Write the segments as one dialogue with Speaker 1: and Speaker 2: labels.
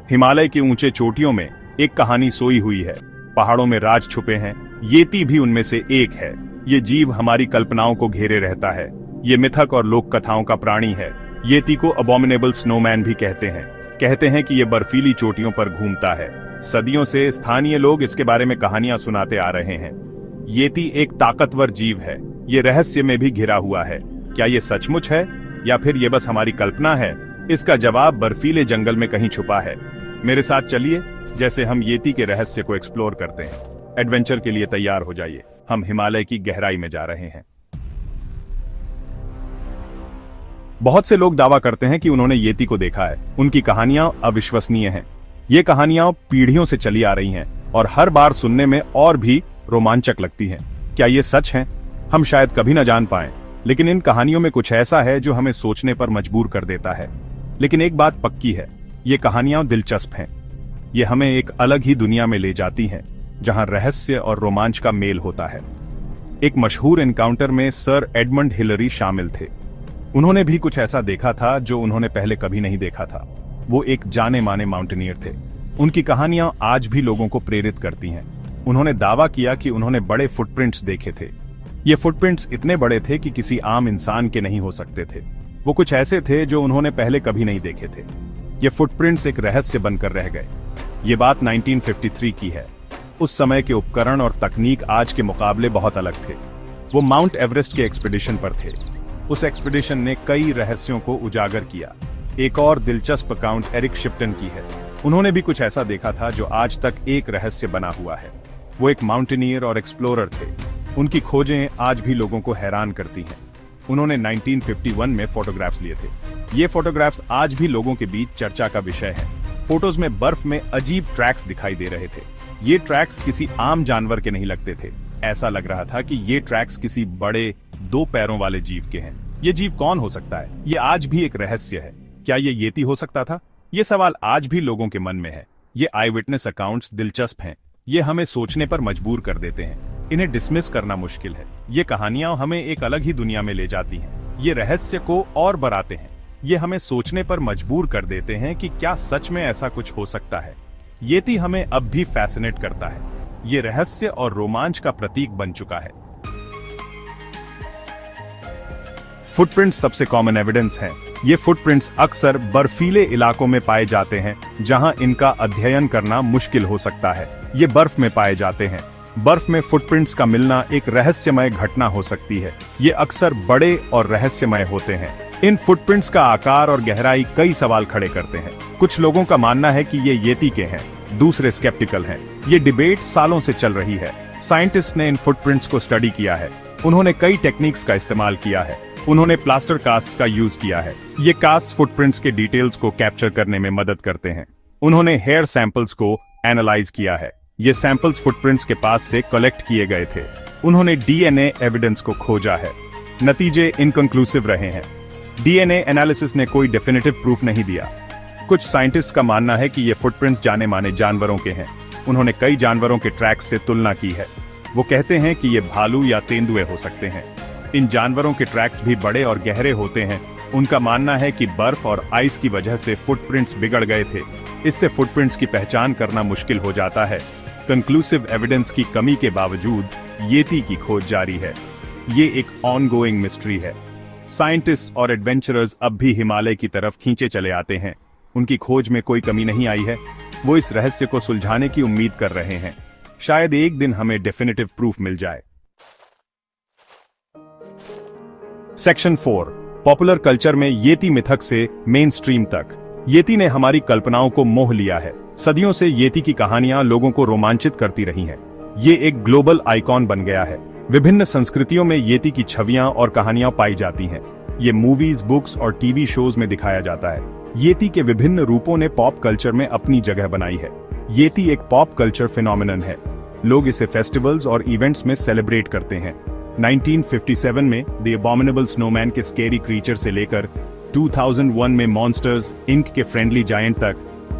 Speaker 1: हिमालय की ऊंचे चोटियों में एक कहानी सोई हुई है। पहाड़ों में राज छुपे हैं, येती भी उनमें से एक है। ये जीव हमारी कल्पनाओं को घेरे रहता है। ये मिथक और लोक कथाओं का प्राणी है। येती को अबॉमिनेबल स्नोमैन भी कहते हैं कि ये बर्फीली चोटियों पर घूमता है। सदियों से स्थानीय लोग इसके बारे में कहानियां सुनाते आ रहे हैं। येती एक ताकतवर जीव है। ये रहस्य में भी घिरा हुआ है। क्या ये सचमुच है या फिर ये बस हमारी कल्पना है? इसका जवाब बर्फीले जंगल में कहीं छुपा है। मेरे साथ चलिए, जैसे हम येती के रहस्य को एक्सप्लोर करते हैं। एडवेंचर के लिए तैयार हो जाइए। हम हिमालय की गहराई में जा रहे हैं। बहुत से लोग दावा करते हैं कि उन्होंने येती को देखा है। उनकी कहानियां अविश्वसनीय हैं। ये कहानियां पीढ़ियों से चली आ रही हैं और हर बार सुनने में और भी रोमांचक लगती हैं। क्या ये सच है? हम शायद कभी न जान पाएं, लेकिन इन कहानियों में कुछ ऐसा है जो हमें सोचने पर मजबूर कर देता है। लेकिन एक बात पक्की है, ये कहानियां दिलचस्प हैं। ये हमें एक अलग ही दुनिया में ले जाती हैं, जहां रहस्य और रोमांच का मेल होता है। एक मशहूर एनकाउंटर में सर एडमंड हिलरी शामिल थे। उन्होंने भी कुछ ऐसा देखा था जो उन्होंने पहले कभी नहीं देखा था। वो एक जाने माने माउंटेनियर थे। उनकी कहानियां आज भी लोगों को प्रेरित करती हैं। उन्होंने दावा किया कि उन्होंने बड़े फुटप्रिंट्स देखे थे। ये फुटप्रिंट्स इतने बड़े थे कि किसी आम इंसान के नहीं हो सकते थे। वो कुछ ऐसे थे जो उन्होंने पहले कभी नहीं देखे थे। ये फुटप्रिंट्स एक रहस्य बनकर रह गए। ये बात 1953 की है। उस समय के उपकरण और तकनीक आज के मुकाबले बहुत अलग थे। वो माउंट एवरेस्ट के एक्सपीडिशन पर थे। उस एक्सपीडिशन ने कई रहस्यों को उजागर किया। एक और दिलचस्प अकाउंट एरिक शिप्टन की है। उन्होंने भी कुछ ऐसा देखा था जो आज तक एक रहस्य बना हुआ है। वो एक माउंटेनियर और एक्सप्लोरर थे। उनकी खोजें आज भी लोगों को हैरान करती हैं। उन्होंने 1951 में फोटोग्राफ्स लिए थे। ये फोटोग्राफ्स आज भी लोगों के बीच चर्चा का विषय है। फोटोज में बर्फ में अजीब ट्रैक्स दिखाई दे रहे थे। ये ट्रैक्स किसी आम जानवर के नहीं लगते थे। ऐसा लग रहा था कि ये ट्रैक्स किसी बड़े 2 पैरों वाले जीव के हैं। ये जीव कौन हो सकता है? ये आज भी एक रहस्य है। क्या ये येती हो सकता था? ये सवाल आज भी लोगों के मन में है। ये आई विटनेस अकाउंट्स दिलचस्प हैं। ये हमें सोचने पर मजबूर कर देते हैं। इन्हें डिसमिस करना मुश्किल है। ये कहानियां हमें एक अलग ही दुनिया में ले जाती हैं। ये रहस्य को और बढ़ाते हैं। ये हमें सोचने पर मजबूर कर देते हैं कि क्या सच में ऐसा कुछ हो सकता है। येती हमें अब भी फैसिनेट करता है। ये रहस्य और रोमांच का प्रतीक बन चुका है। फुटप्रिंट्स सबसे कॉमन एविडेंस हैं। ये फुटप्रिंट्स अक्सर बर्फीले इलाकों में पाए जाते हैं, जहां इनका अध्ययन करना मुश्किल हो सकता है। ये बर्फ में पाए जाते हैं। बर्फ में फुटप्रिंट्स का मिलना एक रहस्यमय घटना हो सकती है। ये अक्सर बड़े और रहस्यमय होते हैं। इन फुटप्रिंट्स का आकार और गहराई कई सवाल खड़े करते हैं। कुछ लोगों का मानना है कि ये येती के हैं, दूसरे स्केप्टिकल हैं। ये डिबेट सालों से चल रही है। साइंटिस्ट ने इन फुटप्रिंट्स को स्टडी किया है। उन्होंने कई टेक्निक्स का इस्तेमाल किया है। उन्होंने प्लास्टर कास्ट का यूज किया है। ये कास्ट फुटप्रिंट्स के डिटेल्स को कैप्चर करने में मदद करते हैं। उन्होंने हेयर सैंपल्स को एनालाइज किया है। ये सैंपल्स फुटप्रिंट्स के पास से कलेक्ट किए गए थे। उन्होंने डीएनए एविडेंस को खोजा है। नतीजे इनकंक्लूसिव रहे हैं। डीएनए एनालिसिस ने कोई डेफिनेटिव प्रूफ नहीं दिया। कुछ साइंटिस्ट का मानना है कि ये फुटप्रिंट्स जाने माने जानवरों के हैं। उन्होंने कई जानवरों के ट्रैक्स से तुलना की है। वो कहते हैं कि ये भालू या तेंदुए हो सकते हैं। इन जानवरों के ट्रैक्स भी बड़े और गहरे होते हैं। उनका मानना है कि बर्फ और आइस की वजह से फुटप्रिंट्स बिगड़ गए थे। इससे फुटप्रिंट्स की पहचान करना मुश्किल हो जाता है। कंक्लूसिव एविडेंस की कमी के बावजूद येती की खोज जारी है। ये एक ऑनगोइंग मिस्ट्री है। साइंटिस्ट और एडवेंचरर्स अब भी हिमालय की तरफ खींचे चले आते हैं। उनकी खोज में कोई कमी नहीं आई है। वो इस रहस्य को सुलझाने की उम्मीद कर रहे हैं। शायद एक दिन हमें डेफिनेटिव प्रूफ मिल जाए। सेक्शन 4, पॉपुलर कल्चर में येती मिथक से मेन स्ट्रीम तक। येती ने हमारी कल्पनाओं को मोह लिया है। सदियों से येती की कहानियां लोगों को रोमांचित करती रही हैं। ये एक ग्लोबल आइकॉन बन गया है। विभिन्न संस्कृतियों में येती की छवियां और कहानियां पाई जाती हैं। ये मूवीज, बुक्स और टीवी शोज में दिखाया जाता है। येती के विभिन्न रूपों ने पॉप कल्चर में अपनी जगह बनाई है। येती एक पॉप कल्चर फिनोमिनन है। लोग इसे फेस्टिवल्स और इवेंट्स में सेलिब्रेट करते हैं। 1957 में द अबॉमिनेबल स्नोमैन के स्केरी क्रीचर से लेकर 2001 में मॉन्स्टर्स इंक के फ्रेंडली जायंट तक,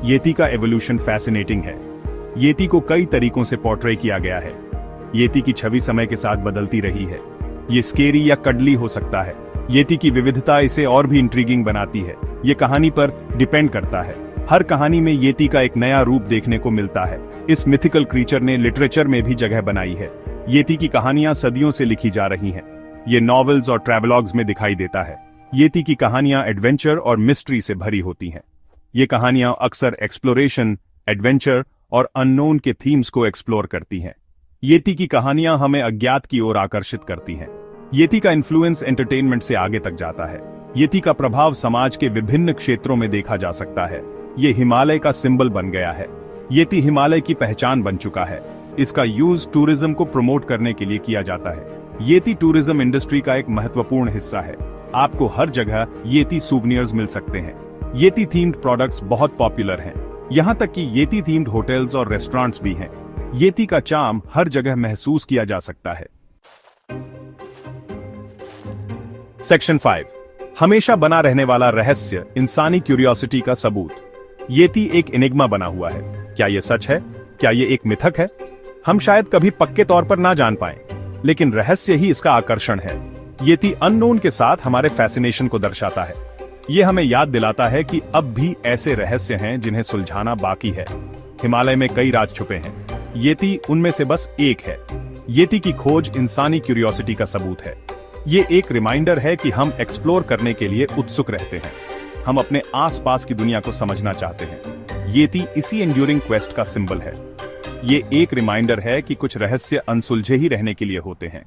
Speaker 1: येती का एवोल्यूशन फैसिनेटिंग है। येती को कई तरीकों से पोर्ट्रे किया गया है। येती की छवि समय के साथ बदलती रही है। ये स्केरी या कडली हो सकता है। येती की विविधता इसे और भी इंट्रीगिंग बनाती है। ये कहानी पर डिपेंड करता है। हर कहानी में येती का एक नया रूप देखने को मिलता है। इस मिथिकल क्रीचर ने लिटरेचर में भी जगह बनाई है। येती की कहानियां सदियों से लिखी जा रही हैं। ये नॉवेल्स और ट्रैवलॉग्स में दिखाई देता है। येती की कहानियां एडवेंचर और मिस्ट्री से भरी होती हैं। ये कहानियां अक्सर एक्सप्लोरेशन, एडवेंचर और अननोन के थीम्स को एक्सप्लोर करती हैं। येती की कहानियां हमें अज्ञात की ओर आकर्षित करती हैं। येती का इन्फ्लुएंस एंटरटेनमेंट से आगे तक जाता है। येती का प्रभाव समाज के विभिन्न क्षेत्रों में देखा जा सकता है। ये हिमालय का सिंबल बन गया है। येती हिमालय की पहचान बन चुका है। इसका यूज टूरिज्म को प्रमोट करने के लिए किया जाता है। येती टूरिज्म इंडस्ट्री का एक महत्वपूर्ण हिस्सा है। आपको हर जगह येती सूवनियर्स मिल सकते हैं। येती थीम्ड प्रोडक्ट्स बहुत पॉपुलर हैं। यहाँ तक कि येती थीम्ड होटल्स और रेस्टोरेंट्स भी हैं। येती का चार्म हर जगह महसूस किया जा सकता है। सेक्शन 5, हमेशा बना रहने वाला रहस्य, इंसानी क्यूरियोसिटी का सबूत। येती एक एनिग्मा बना हुआ है। क्या यह सच है? क्या यह एक मिथक है? हम शायद कभी पक्के तौर पर ना जान पाएं, लेकिन रहस्य ही इसका आकर्षण है। येती अननोन के साथ हमारे फैसिनेशन को दर्शाता है। यह हमें याद दिलाता है कि अब भी ऐसे रहस्य हैं जिन्हें सुलझाना बाकी है। हिमालय में कई राज छुपे हैं। येती उनमें से बस एक है। येती की खोज इंसानी क्यूरियोसिटी का सबूत है। ये एक रिमाइंडर है कि हम एक्सप्लोर करने के लिए उत्सुक रहते हैं। हम अपने आसपास की दुनिया को समझना चाहते हैं। येती इसी एंड्यूरिंग क्वेस्ट का सिंबल है। ये एक रिमाइंडर है कि कुछ रहस्य अनसुलझे ही रहने के लिए होते हैं।